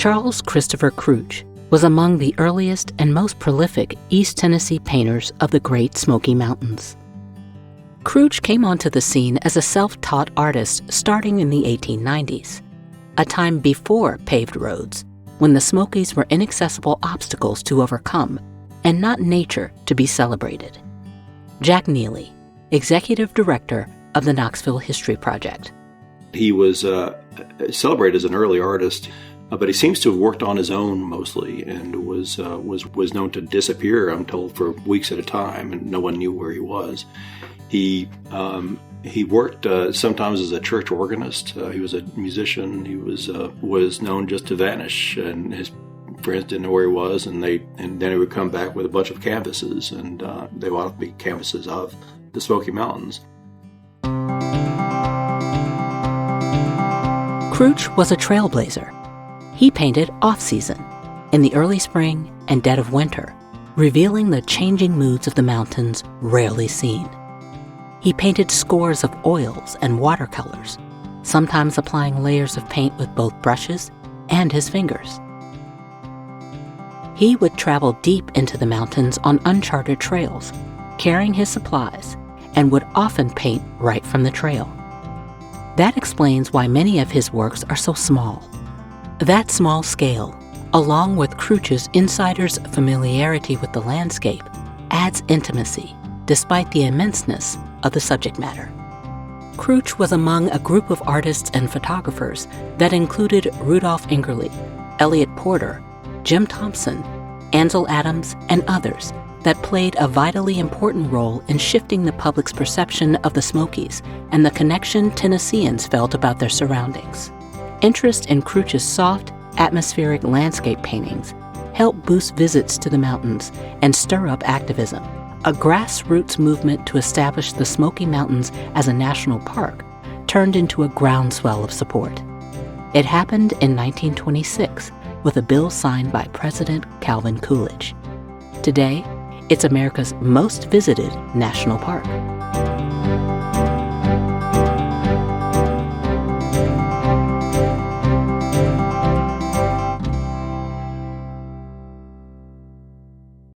Charles Christopher Krutch was among the earliest and most prolific East Tennessee painters of the Great Smoky Mountains. Krutch came onto the scene as a self-taught artist starting in the 1890s, a time before paved roads, when the Smokies were inaccessible obstacles to overcome and not nature to be celebrated. Jack Neely, Executive Director of the Knoxville History Project. He was celebrated as an early artist, but he seems to have worked on his own mostly, and was known to disappear until for weeks at a time, and no one knew where he was. He worked sometimes as a church organist. He was a musician. He was known just to vanish, and his friends didn't know where he was, and then he would come back with a bunch of canvases, and they would often be canvases of the Smoky Mountains. Krutch was a trailblazer. He painted off-season, in the early spring and dead of winter, revealing the changing moods of the mountains rarely seen. He painted scores of oils and watercolors, sometimes applying layers of paint with both brushes and his fingers. He would travel deep into the mountains on uncharted trails, carrying his supplies, and would often paint right from the trail. That explains why many of his works are so small. That small scale, along with Krutch's insider's familiarity with the landscape, adds intimacy, despite the immenseness of the subject matter. Krutch was among a group of artists and photographers that included Rudolph Ingerly, Elliot Porter, Jim Thompson, Ansel Adams, and others that played a vitally important role in shifting the public's perception of the Smokies and the connection Tennesseans felt about their surroundings. Interest in Krutch's soft, atmospheric landscape paintings helped boost visits to the mountains and stir up activism. A grassroots movement to establish the Smoky Mountains as a national park turned into a groundswell of support. It happened in 1926 with a bill signed by President Calvin Coolidge. Today, it's America's most visited national park.